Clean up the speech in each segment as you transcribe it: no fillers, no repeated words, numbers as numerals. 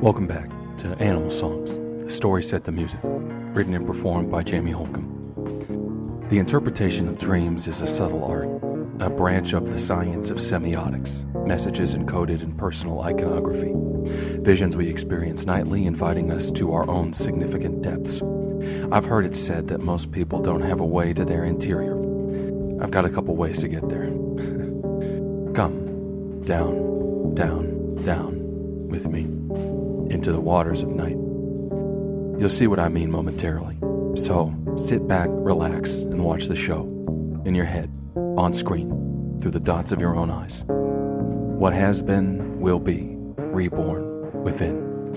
Welcome back to Animal Songs, a story set to music, written and performed by Jamie Holcomb. The interpretation of dreams is a subtle art, a branch of the science of semiotics, messages encoded in personal iconography, visions we experience nightly inviting us to our own significant depths. I've heard it said that most people don't have a way to their interior. I've got a couple ways to get there. Come, down, down, down with me into the waters of night. You'll see what I mean momentarily. So sit back, relax, and watch the show. In your head, on screen, through the dots of your own eyes. What has been, will be, reborn, within.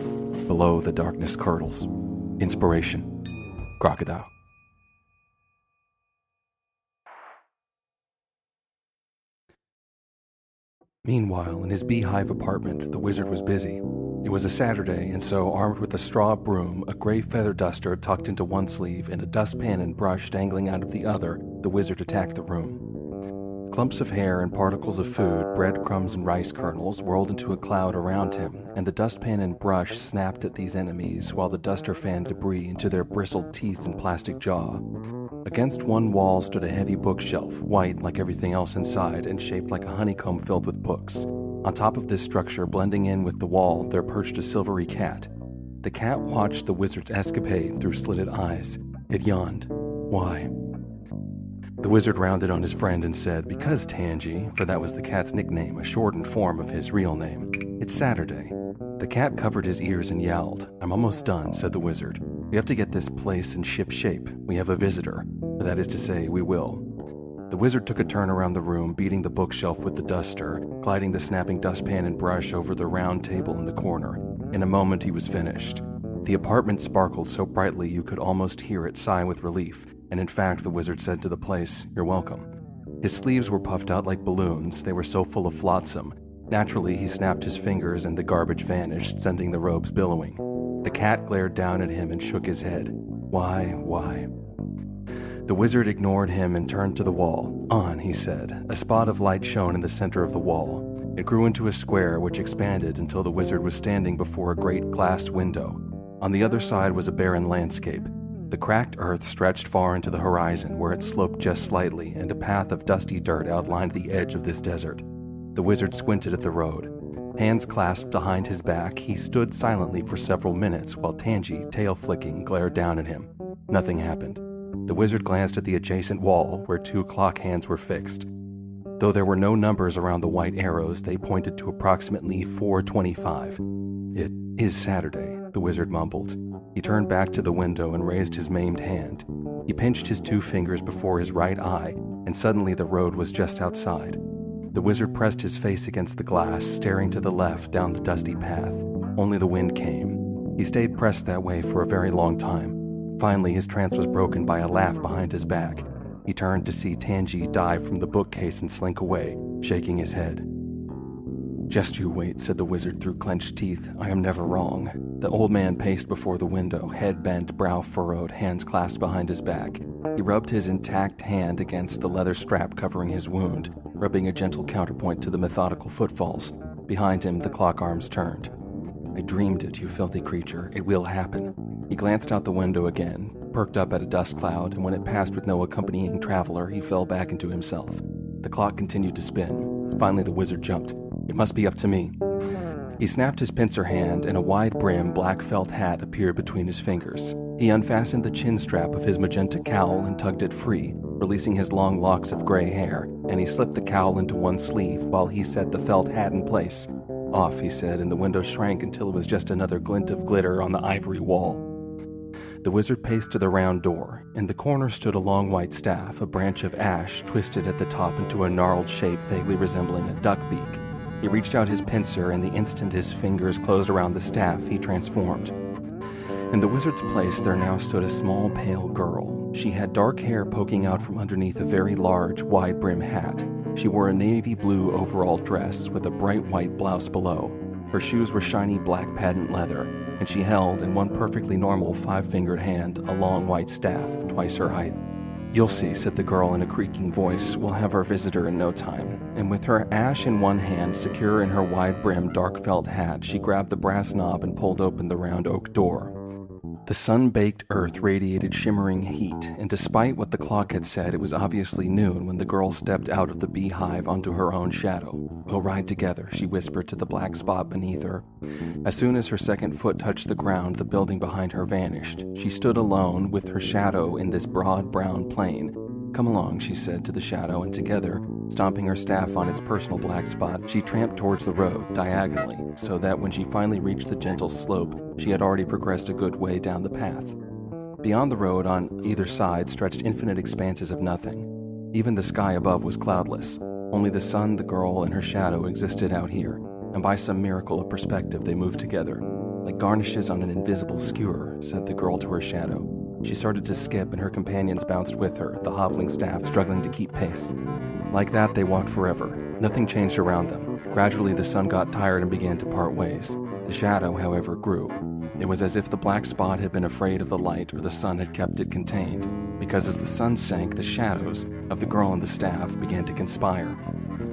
Below the darkness curdles. Inspiration, Crocodile. Meanwhile, in his beehive apartment, the wizard was busy. It was a Saturday, and so, armed with a straw broom, a gray feather duster tucked into one sleeve, and a dustpan and brush dangling out of the other, the wizard attacked the room. Clumps of hair and particles of food, breadcrumbs and rice kernels, whirled into a cloud around him, and the dustpan and brush snapped at these enemies, while the duster fanned debris into their bristled teeth and plastic jaw. Against one wall stood a heavy bookshelf, white like everything else inside, and shaped like a honeycomb filled with books. On top of this structure, blending in with the wall, there perched a silvery cat. The cat watched the wizard's escapade through slitted eyes. It yawned. Why? The wizard rounded on his friend and said, "Because, Tangy," for that was the cat's nickname, a shortened form of his real name. "It's Saturday." The cat covered his ears and yowled. "I'm almost done," said the wizard. "We have to get this place in ship shape. We have a visitor. That is to say, we will." The wizard took a turn around the room, beating the bookshelf with the duster, gliding the snapping dustpan and brush over the round table in the corner. In a moment he was finished. The apartment sparkled so brightly you could almost hear it sigh with relief, and in fact the wizard said to the place, "You're welcome." His sleeves were puffed out like balloons, they were so full of flotsam. Naturally he snapped his fingers and the garbage vanished, sending the robes billowing. The cat glared down at him and shook his head. Why? The wizard ignored him and turned to the wall. "On," he said. A spot of light shone in the center of the wall. It grew into a square which expanded until the wizard was standing before a great glass window. On the other side was a barren landscape. The cracked earth stretched far into the horizon where it sloped just slightly, and a path of dusty dirt outlined the edge of this desert. The wizard squinted at the road. Hands clasped behind his back, he stood silently for several minutes while Tangy, tail flicking, glared down at him. Nothing happened. The wizard glanced at the adjacent wall where 2 clock hands were fixed. Though there were no numbers around the white arrows, they pointed to approximately 4:25. "It is Saturday," the wizard mumbled. He turned back to the window and raised his maimed hand. He pinched his 2 fingers before his right eye, and suddenly the road was just outside. The wizard pressed his face against the glass, staring to the left down the dusty path. Only the wind came. He stayed pressed that way for a very long time. Finally, his trance was broken by a laugh behind his back. He turned to see Tangy dive from the bookcase and slink away, shaking his head. "Just you wait," said the wizard through clenched teeth. "I am never wrong." The old man paced before the window, head bent, brow furrowed, hands clasped behind his back. He rubbed his intact hand against the leather strap covering his wound, rubbing a gentle counterpoint to the methodical footfalls. Behind him, the clock arms turned. "I dreamed it, you filthy creature. It will happen." He glanced out the window again, perked up at a dust cloud, and when it passed with no accompanying traveler, he fell back into himself. The clock continued to spin. Finally, the wizard jumped. "It must be up to me." He snapped his pincer hand, and a wide-brimmed black felt hat appeared between his fingers. He unfastened the chin strap of his magenta cowl and tugged it free, releasing his long locks of gray hair, and he slipped the cowl into one sleeve while he set the felt hat in place. "Off," he said, and the window shrank until it was just another glint of glitter on the ivory wall. The wizard paced to the round door. In the corner stood a long white staff, a branch of ash twisted at the top into a gnarled shape vaguely resembling a duck beak. He reached out his pincer, and the instant his fingers closed around the staff, he transformed. In the wizard's place there now stood a small, pale girl. She had dark hair poking out from underneath a very large, wide-brim hat. She wore a navy blue overall dress with a bright white blouse below. Her shoes were shiny black patent leather, and she held, in one perfectly normal 5-fingered hand, a long white staff, twice her height. "You'll see," said the girl in a creaking voice. "We'll have our visitor in no time." And with her ash in one hand, secure in her wide-brimmed dark felt hat, she grabbed the brass knob and pulled open the round oak door. The sun-baked earth radiated shimmering heat, and despite what the clock had said, it was obviously noon when the girl stepped out of the beehive onto her own shadow. "We'll ride together," she whispered to the black spot beneath her. As soon as her second foot touched the ground, the building behind her vanished. She stood alone, with her shadow in this broad brown plain. "Come along," she said to the shadow, and together, stomping her staff on its personal black spot, she tramped towards the road, diagonally, so that when she finally reached the gentle slope, she had already progressed a good way down the path. Beyond the road, on either side, stretched infinite expanses of nothing. Even the sky above was cloudless. Only the sun, the girl, and her shadow existed out here, and by some miracle of perspective they moved together. "Like garnishes on an invisible skewer," said the girl to her shadow. She started to skip, and her companions bounced with her, the hobbling staff struggling to keep pace. Like that, they walked forever. Nothing changed around them. Gradually, the sun got tired and began to part ways. The shadow, however, grew. It was as if the black spot had been afraid of the light, or the sun had kept it contained, because as the sun sank, the shadows of the girl and the staff began to conspire.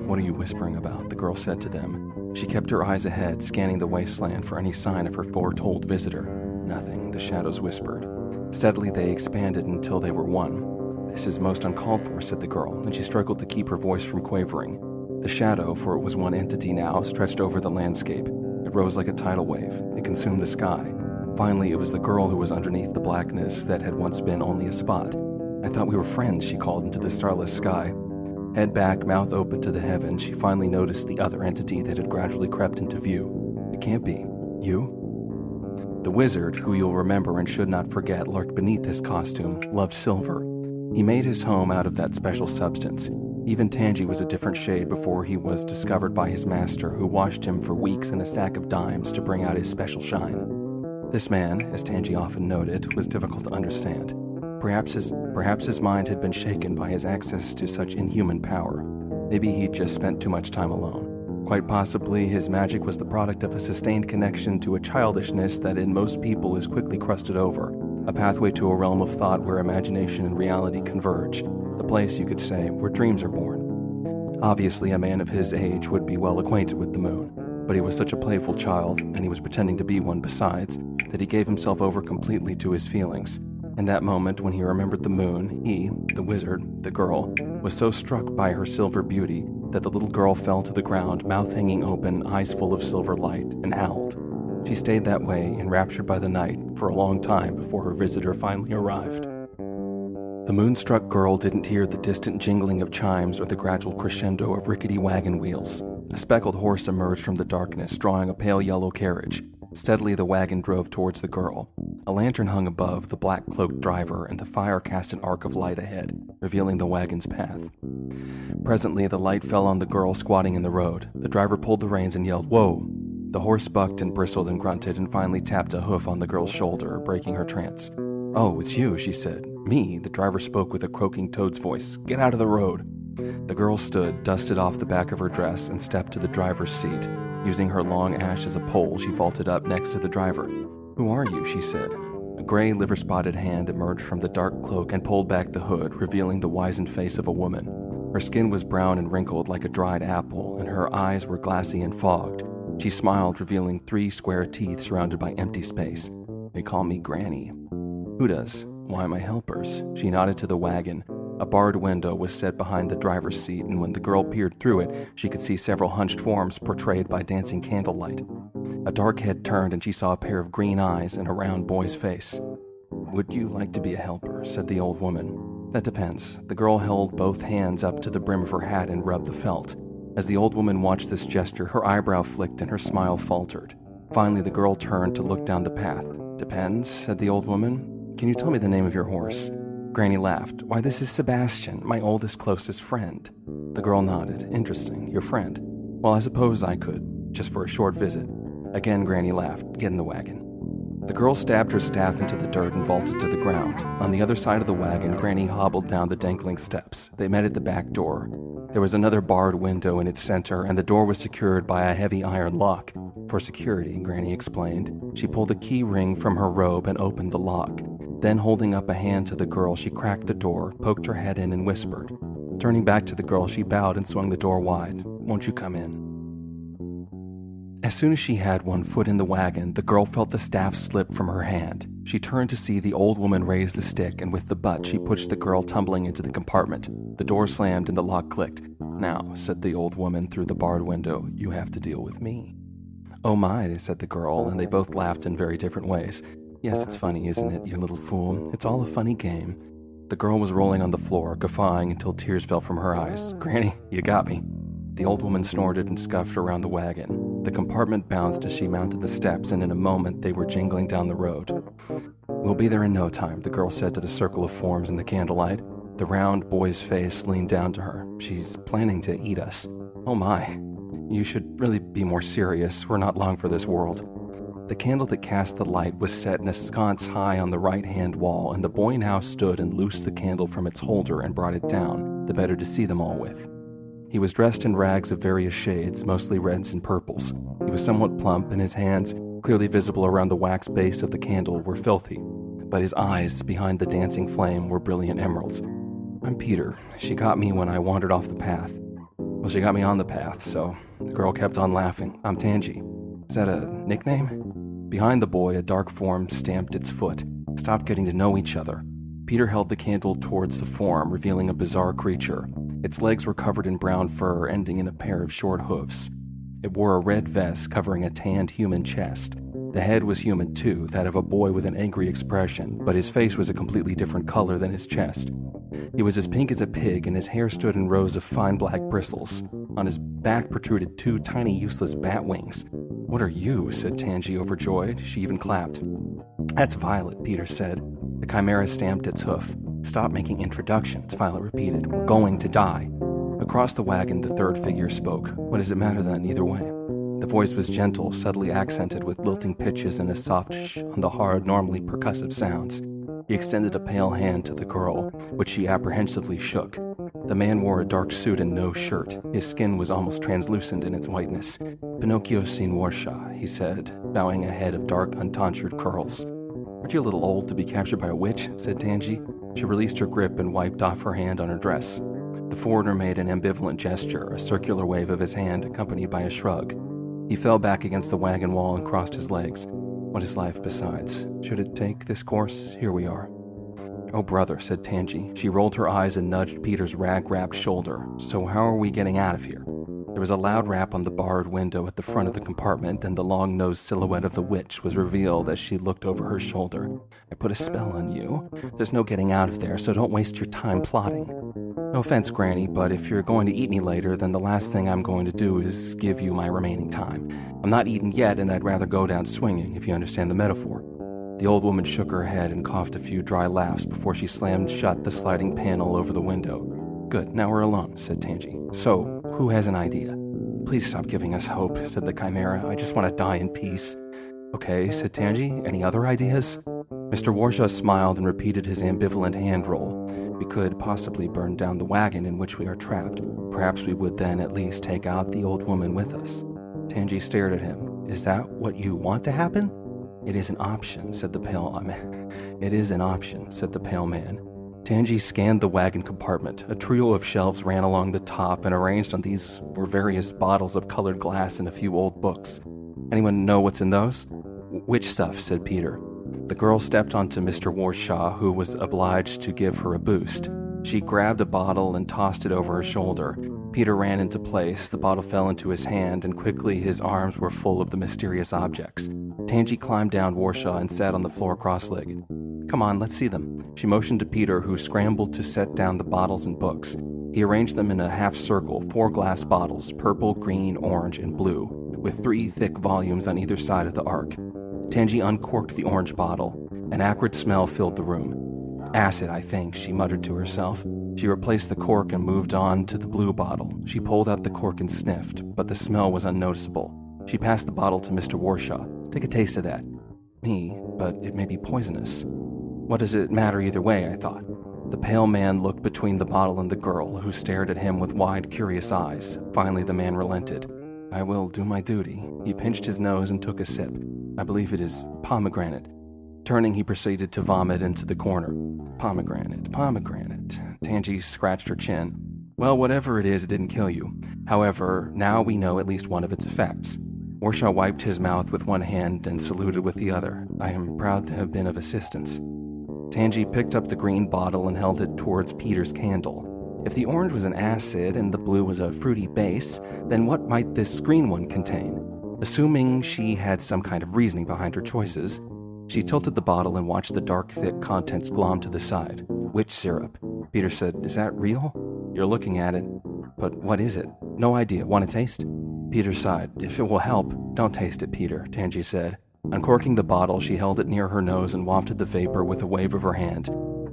"What are you whispering about?" the girl said to them. She kept her eyes ahead, scanning the wasteland for any sign of her foretold visitor. "Nothing," the shadows whispered. Steadily they expanded until they were one. "This is most uncalled for," said the girl, and she struggled to keep her voice from quavering. The shadow, for it was one entity now, stretched over the landscape. It rose like a tidal wave. It consumed the sky. Finally, it was the girl who was underneath the blackness that had once been only a spot. "I thought we were friends," she called into the starless sky. Head back, mouth open to the heavens, she finally noticed the other entity that had gradually crept into view. "It can't be. You?" The wizard, who you'll remember and should not forget, lurked beneath his costume, loved silver. He made his home out of that special substance. Even Tangi was a different shade before he was discovered by his master, who washed him for weeks in a sack of dimes to bring out his special shine. This man, as Tangi often noted, was difficult to understand. Perhaps his mind had been shaken by his access to such inhuman power. Maybe he'd just spent too much time alone. Quite possibly, his magic was the product of a sustained connection to a childishness that in most people is quickly crusted over, a pathway to a realm of thought where imagination and reality converge, the place, you could say, where dreams are born. Obviously, a man of his age would be well acquainted with the moon, but he was such a playful child, and he was pretending to be one besides, that he gave himself over completely to his feelings. In that moment, when he remembered the moon, he, the wizard, the girl, was so struck by her silver beauty that the little girl fell to the ground, mouth hanging open, eyes full of silver light, and howled. She stayed that way, enraptured by the night, for a long time before her visitor finally arrived. The moonstruck girl didn't hear the distant jingling of chimes or the gradual crescendo of rickety wagon wheels. A speckled horse emerged from the darkness, drawing a pale yellow carriage. Steadily the wagon drove towards the girl. A lantern hung above the black-cloaked driver, and the fire cast an arc of light ahead, revealing the wagon's path. Presently, the light fell on the girl squatting in the road. The driver pulled the reins and yelled, "Whoa!" The horse bucked and bristled and grunted and finally tapped a hoof on the girl's shoulder, breaking her trance. "Oh, it's you," she said. "Me?" The driver spoke with a croaking toad's voice. "Get out of the road." The girl stood, dusted off the back of her dress, and stepped to the driver's seat. Using her long ash as a pole, she vaulted up next to the driver. "Who are you?" she said. A gray, liver-spotted hand emerged from the dark cloak and pulled back the hood, revealing the wizened face of a woman. Her skin was brown and wrinkled like a dried apple, and her eyes were glassy and fogged. She smiled, revealing 3 square teeth surrounded by empty space. "They call me Granny." "Who does?" "Why, my helpers." She nodded to the wagon. A barred window was set behind the driver's seat, and when the girl peered through it, she could see several hunched forms portrayed by dancing candlelight. A dark head turned, and she saw a pair of green eyes and a round boy's face. "Would you like to be a helper?" said the old woman. "That depends." The girl held both hands up to the brim of her hat and rubbed the felt. As the old woman watched this gesture, her eyebrow flicked and her smile faltered. Finally, the girl turned to look down the path. "Depends," said the old woman. "Can you tell me the name of your horse?" Granny laughed. "Why, this is Sebastian, my oldest, closest friend." The girl nodded. "Interesting, your friend. Well, I suppose I could, just for a short visit." Again, Granny laughed. "Get in the wagon." The girl stabbed her staff into the dirt and vaulted to the ground. On the other side of the wagon, Granny hobbled down the dangling steps. They met at the back door. There was another barred window in its center, and the door was secured by a heavy iron lock. For security, Granny explained. She pulled a key ring from her robe and opened the lock. Then, holding up a hand to the girl, she cracked the door, poked her head in, and whispered. Turning back to the girl, she bowed and swung the door wide. "Won't you come in?" As soon as she had one foot in the wagon, the girl felt the staff slip from her hand. She turned to see the old woman raise the stick, and with the butt, she pushed the girl tumbling into the compartment. The door slammed and the lock clicked. "Now," said the old woman through the barred window, "you have to deal with me." "Oh my," said the girl, and they both laughed in very different ways. "Yes, it's funny, isn't it, you little fool? It's all a funny game." The girl was rolling on the floor, guffawing until tears fell from her eyes. "Granny, you got me." The old woman snorted and scuffed around the wagon. The compartment bounced as she mounted the steps, and in a moment they were jingling down the road. "We'll be there in no time," the girl said to the circle of forms in the candlelight. The round boy's face leaned down to her. "She's planning to eat us." "Oh my. You should really be more serious. We're not long for this world." The candle that cast the light was set in a sconce high on the right-hand wall, and the boy now stood and loosed the candle from its holder and brought it down, the better to see them all with. He was dressed in rags of various shades, mostly reds and purples. He was somewhat plump, and his hands, clearly visible around the wax base of the candle, were filthy. But his eyes, behind the dancing flame, were brilliant emeralds. "I'm Peter. She got me when I wandered off the path." "Well, she got me on the path, so..." The girl kept on laughing. "I'm Tangy." "Is that a nickname?" Behind the boy, a dark form stamped its foot. "Stop getting to know each other." Peter held the candle towards the form, revealing a bizarre creature. Its legs were covered in brown fur, ending in a pair of short hooves. It wore a red vest covering a tanned human chest. The head was human too, that of a boy with an angry expression, but his face was a completely different color than his chest. He was as pink as a pig, and his hair stood in rows of fine black bristles. On his back protruded two tiny useless bat wings. "What are you?" said Tangy, overjoyed. She even clapped. "That's Violet," Peter said. The chimera stamped its hoof. "Stop making introductions," Violet repeated. "We're going to die." Across the wagon, the third figure spoke. "What does it matter then, either way?" The voice was gentle, subtly accented with lilting pitches and a soft shh on the hard, normally percussive sounds. He extended a pale hand to the girl, which she apprehensively shook. The man wore a dark suit and no shirt. His skin was almost translucent in its whiteness. "Pinocchio sin Warsha," he said, bowing a head of dark, untonsured curls. "Aren't you a little old to be captured by a witch?" said Tangy. She released her grip and wiped off her hand on her dress. The foreigner made an ambivalent gesture, a circular wave of his hand accompanied by a shrug. He fell back against the wagon wall and crossed his legs. "What is life besides? Should it take this course? Here we are." "Oh, brother," said Tangy. She rolled her eyes and nudged Peter's rag-wrapped shoulder. "So how are we getting out of here?" There was a loud rap on the barred window at the front of the compartment, and the long-nosed silhouette of the witch was revealed as she looked over her shoulder. "I put a spell on you. There's no getting out of there, so don't waste your time plotting." "No offense, Granny, but if you're going to eat me later, then the last thing I'm going to do is give you my remaining time. I'm not eaten yet, and I'd rather go down swinging, if you understand the metaphor." The old woman shook her head and coughed a few dry laughs before she slammed shut the sliding panel over the window. "Good, now we're alone," said Tangy. "So, who has an idea?" "Please stop giving us hope," said the chimera. "I just want to die in peace." "Okay," said Tangy. "Any other ideas?" Mr. Warshaw smiled and repeated his ambivalent hand roll. "We could possibly burn down the wagon in which we are trapped. Perhaps we would then at least take out the old woman with us." Tangy stared at him. "Is that what you want to happen?" "It is an option," said the pale man. Tangy scanned the wagon compartment. A trio of shelves ran along the top, and arranged on these were various bottles of colored glass and a few old books. "Anyone know what's in those?" "Which stuff?" said Peter. The girl stepped onto Mr. Warshaw, who was obliged to give her a boost. She grabbed a bottle and tossed it over her shoulder. Peter ran into place, the bottle fell into his hand, and quickly his arms were full of the mysterious objects. Tangy climbed down Warshaw and sat on the floor cross-legged. "Come on, let's see them." She motioned to Peter, who scrambled to set down the bottles and books. He arranged them in a half-circle, 4 glass bottles, purple, green, orange, and blue, with 3 thick volumes on either side of the ark. Tangy uncorked the orange bottle. An acrid smell filled the room. "Acid, I think," she muttered to herself. She replaced the cork and moved on to the blue bottle. She pulled out the cork and sniffed, but the smell was unnoticeable. She passed the bottle to Mr. Warshaw. "Take a taste of that." "Me? but it may be poisonous. What does it matter either way, I thought. The pale man looked between the bottle and the girl, who stared at him with wide, curious eyes. Finally, the man relented. I will do my duty. He pinched his nose and took a sip. I believe it is pomegranate. Turning, he proceeded to vomit into the corner. Pomegranate. Tangi scratched her chin. Well, whatever it is, it didn't kill you. However, now we know at least one of its effects. Warshaw wiped his mouth with one hand and saluted with the other. I am proud to have been of assistance. Tangi picked up the green bottle and held it towards Peter's candle. If the orange was an acid and the blue was a fruity base, then what might this green one contain? Assuming she had some kind of reasoning behind her choices, she tilted the bottle and watched the dark, thick contents glom to the side. Witch syrup. Peter said, Is that real? You're looking at it. But what is it? No idea. Want to taste? Peter sighed. If it will help, don't taste it, Peter, Tangi said. Uncorking the bottle, she held it near her nose and wafted the vapor with a wave of her hand.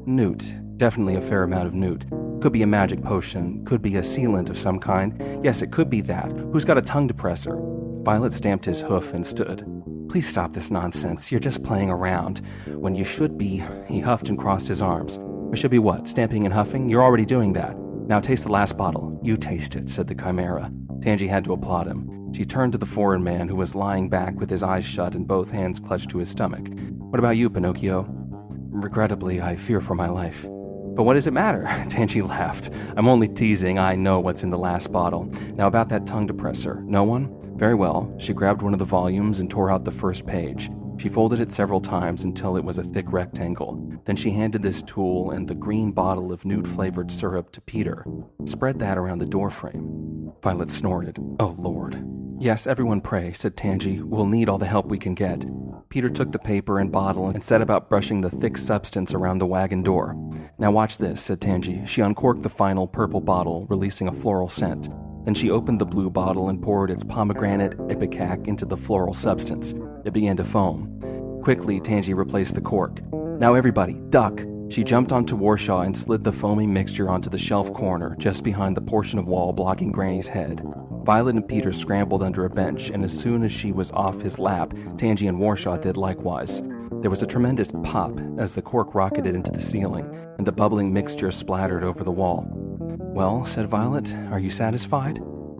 Newt. Definitely a fair amount of newt. Could be a magic potion. Could be a sealant of some kind. Yes, it could be that. Who's got a tongue depressor? Violet stamped his hoof and stood. Please stop this nonsense. You're just playing around. When you should be... He huffed and crossed his arms. I should be what? Stamping and huffing? You're already doing that. Now taste the last bottle. You taste it, said the Chimera. Tangi had to applaud him. She turned to the foreign man, who was lying back with his eyes shut and both hands clutched to his stomach. What about you, Pinocchio? Regrettably, I fear for my life. But what does it matter? Tangi laughed. I'm only teasing. I know what's in the last bottle. Now about that tongue depressor. No one? Very well. She grabbed one of the volumes and tore out the first page. She folded it several times until it was a thick rectangle. Then she handed this tool and the green bottle of newt-flavored syrup to Peter. Spread that around the doorframe. Violet snorted. Oh, Lord. Yes, everyone pray, said Tangi. We'll need all the help we can get. Peter took the paper and bottle and set about brushing the thick substance around the wagon door. Now watch this, said Tangi. She uncorked the final purple bottle, releasing a floral scent. Then she opened the blue bottle and poured its pomegranate ipecac into the floral substance. It began to foam. Quickly, Tangi replaced the cork. Now everybody, duck! She jumped onto Warshaw and slid the foamy mixture onto the shelf corner, just behind the portion of wall blocking Granny's head. Violet and Peter scrambled under a bench, and as soon as she was off his lap, Tangi and Warshaw did likewise. There was a tremendous pop as the cork rocketed into the ceiling, and the bubbling mixture splattered over the wall. Well, said Violet, are you satisfied?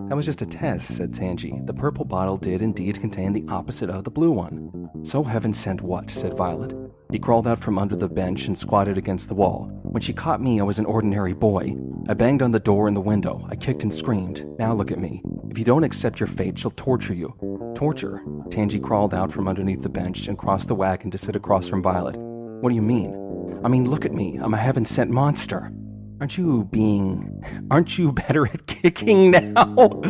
That was just a test, said Tangi. The purple bottle did indeed contain the opposite of the blue one. So heaven sent what, said Violet. He crawled out from under the bench and squatted against the wall. When she caught me, I was an ordinary boy. I banged on the door and the window. I kicked and screamed. Now look at me. If you don't accept your fate, she'll torture you. Torture? Tangi crawled out from underneath the bench and crossed the wagon to sit across from Violet. What do you mean? I mean, look at me. I'm a heaven-sent monster. Aren't you better at kicking now?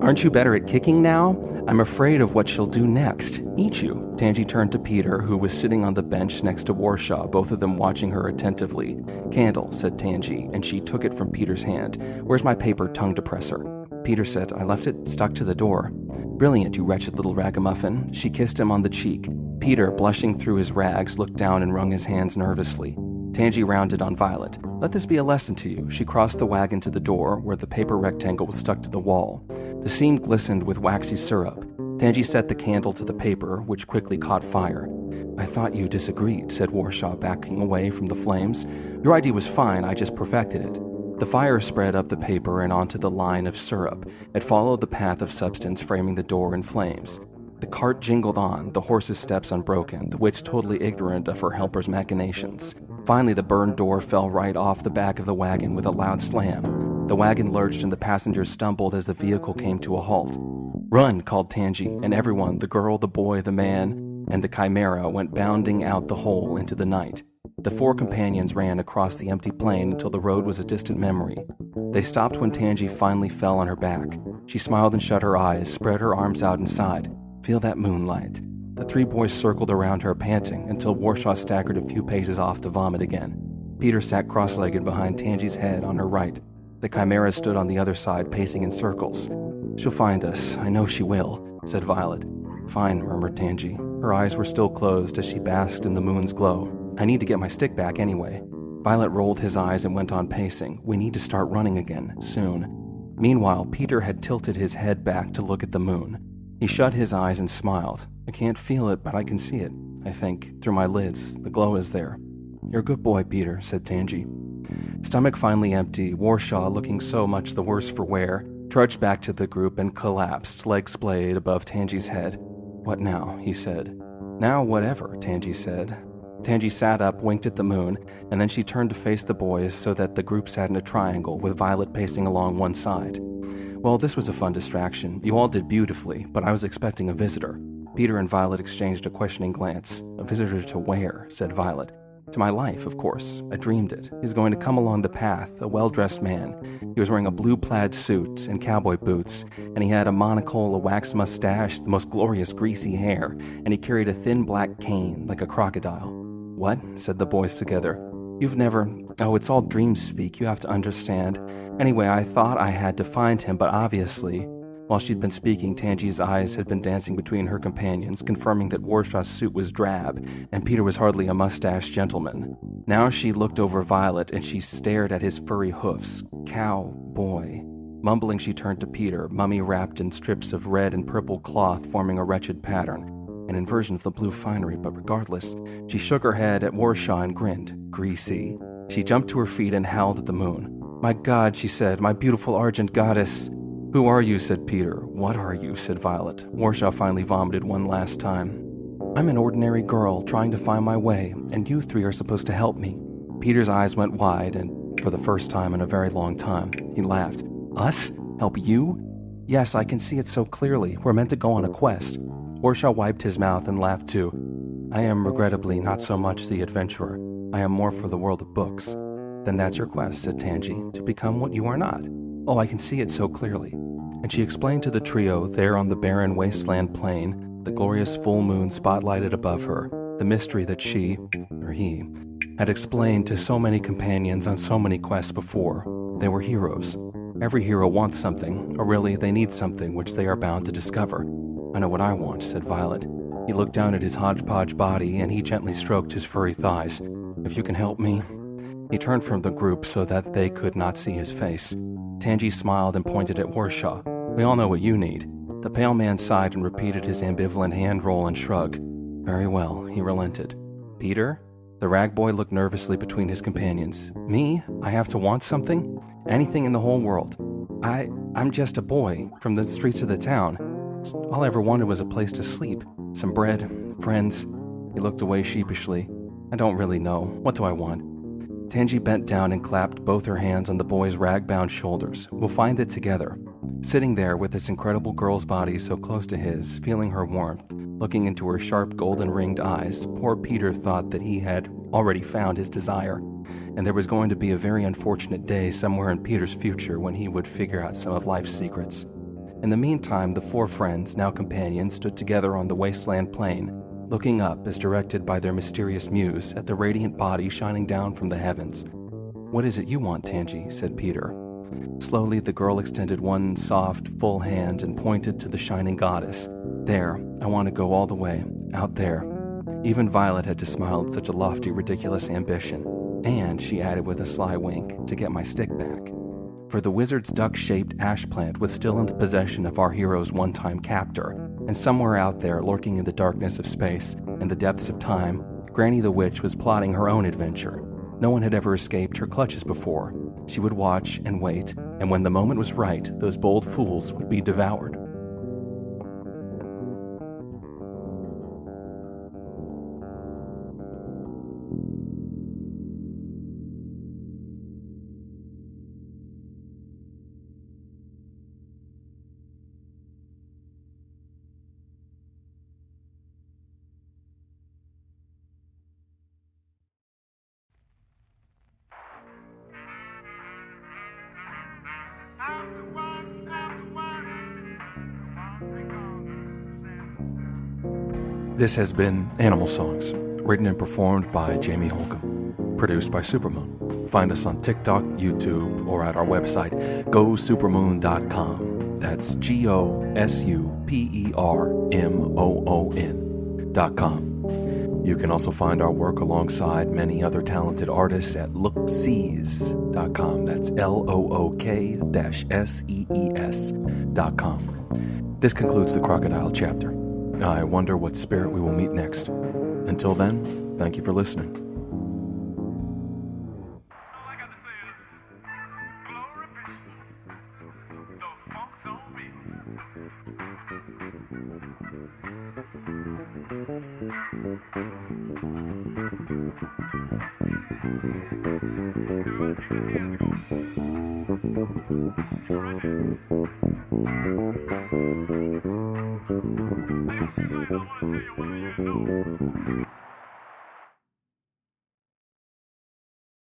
Aren't you better at kicking now? I'm afraid of what she'll do next. Eat you. Tangi turned to Peter, who was sitting on the bench next to Warshaw, both of them watching her attentively. Candle, said Tangi, and she took it from Peter's hand. Where's my paper tongue depressor? Peter said, I left it stuck to the door. Brilliant, you wretched little ragamuffin. She kissed him on the cheek. Peter, blushing through his rags, looked down and wrung his hands nervously. Tangi rounded on Violet. Let this be a lesson to you. She crossed the wagon to the door, where the paper rectangle was stuck to the wall. The seam glistened with waxy syrup. Tangi set the candle to the paper, which quickly caught fire. I thought you disagreed, said Warshaw, backing away from the flames. Your idea was fine, I just perfected it. The fire spread up the paper and onto the line of syrup. It followed the path of substance framing the door in flames. The cart jingled on, the horse's steps unbroken, the witch totally ignorant of her helper's machinations. Finally, the burned door fell right off the back of the wagon with a loud slam. The wagon lurched and the passengers stumbled as the vehicle came to a halt. Run, called Tangi, and everyone, the girl, the boy, the man, and the Chimera, went bounding out the hole into the night. The four companions ran across the empty plain until the road was a distant memory. They stopped when Tangi finally fell on her back. She smiled and shut her eyes, spread her arms out and sighed. Feel that moonlight. The three boys circled around her, panting, until Warshaw staggered a few paces off to vomit again. Peter sat cross-legged behind Tangi's head on her right. The Chimera stood on the other side, pacing in circles. She'll find us. I know she will, said Violet. Fine, murmured Tangi. Her eyes were still closed as she basked in the moon's glow. I need to get my stick back anyway. Violet rolled his eyes and went on pacing. We need to start running again, soon. Meanwhile, Peter had tilted his head back to look at the moon. He shut his eyes and smiled. I can't feel it, but I can see it. I think, through my lids. The glow is there. You're a good boy, Peter, said Tangy. Stomach finally empty, Warshaw, looking so much the worse for wear, trudged back to the group and collapsed, legs splayed above Tangy's head. What now? He said. Now whatever, Tangy said. Tangy sat up, winked at the moon, and then she turned to face the boys so that the group sat in a triangle with Violet pacing along one side. Well, this was a fun distraction. You all did beautifully, but I was expecting a visitor. Peter and Violet exchanged a questioning glance. A visitor to where? Said Violet. To my life, of course. I dreamed it. He was going to come along the path, a well-dressed man. He was wearing a blue plaid suit and cowboy boots, and he had a monocle, a waxed mustache, the most glorious greasy hair, and he carried a thin black cane like a crocodile. What? Said the boys together. You've never... Oh, it's all dream speak, you have to understand. Anyway, I thought I had to find him, but obviously... While she'd been speaking, Tangy's eyes had been dancing between her companions, confirming that Warshaw's suit was drab, and Peter was hardly a mustached gentleman. Now she looked over Violet, and she stared at his furry hoofs. Cowboy. Mumbling, she turned to Peter, mummy wrapped in strips of red and purple cloth forming a wretched pattern. An inversion of the blue finery, but regardless, she shook her head at Warshaw and grinned. Greasy. She jumped to her feet and howled at the moon. My God, she said, my beautiful argent goddess. Who are you? Said Peter. What are you? Said Violet. Warshaw finally vomited one last time. I'm an ordinary girl trying to find my way, and you three are supposed to help me. Peter's eyes went wide, and for the first time in a very long time, he laughed. Us? Help you? Yes, I can see it so clearly. We're meant to go on a quest. Warshaw wiped his mouth and laughed too. I am regrettably not so much the adventurer. I am more for the world of books. Then that's your quest, said Tangy, to become what you are not. Oh, I can see it so clearly. And she explained to the trio there on the barren wasteland plain, the glorious full moon spotlighted above her, the mystery that she, or he, had explained to so many companions on so many quests before. They were heroes. Every hero wants something, or really they need something which they are bound to discover. I know what I want, said Violet. He looked down at his hodgepodge body and he gently stroked his furry thighs. If you can help me. He turned from the group so that they could not see his face. Tangy smiled and pointed at Warshaw. We all know what you need. The pale man sighed and repeated his ambivalent hand roll and shrug. Very well, he relented. Peter? The rag boy looked nervously between his companions. Me? I have to want something? Anything in the whole world. I'm just a boy from the streets of the town. All I ever wanted was a place to sleep. Some bread, friends. He looked away sheepishly. I don't really know. What do I want? Tangy bent down and clapped both her hands on the boy's rag-bound shoulders. We'll find it together. Sitting there with this incredible girl's body so close to his, feeling her warmth, looking into her sharp golden-ringed eyes, poor Peter thought that he had already found his desire, and there was going to be a very unfortunate day somewhere in Peter's future when he would figure out some of life's secrets. In the meantime, the four friends, now companions, stood together on the wasteland plain, looking up as directed by their mysterious muse at the radiant body shining down from the heavens. What is it you want, Tangy? Said Peter. Slowly, the girl extended one soft, full hand and pointed to the shining goddess. There, I want to go all the way, out there. Even Violet had to smile at such a lofty, ridiculous ambition. And, she added with a sly wink, to get my stick back. For the wizard's duck-shaped ash plant was still in the possession of our hero's one-time captor, and somewhere out there, lurking in the darkness of space and the depths of time, Granny the Witch was plotting her own adventure. No one had ever escaped her clutches before. She would watch and wait, and when the moment was right, those bold fools would be devoured. This has been Animal Songs, written and performed by Jamie Holcomb, produced by Supermoon. Find us on TikTok, YouTube, or at our website, gosupermoon.com. That's GOSUPERMOON.com. You can also find our work alongside many other talented artists at looksees.com. That's LOOK-SEES.com. This concludes the Crocodile chapter. I wonder what spirit we will meet next. Until then, thank you for listening.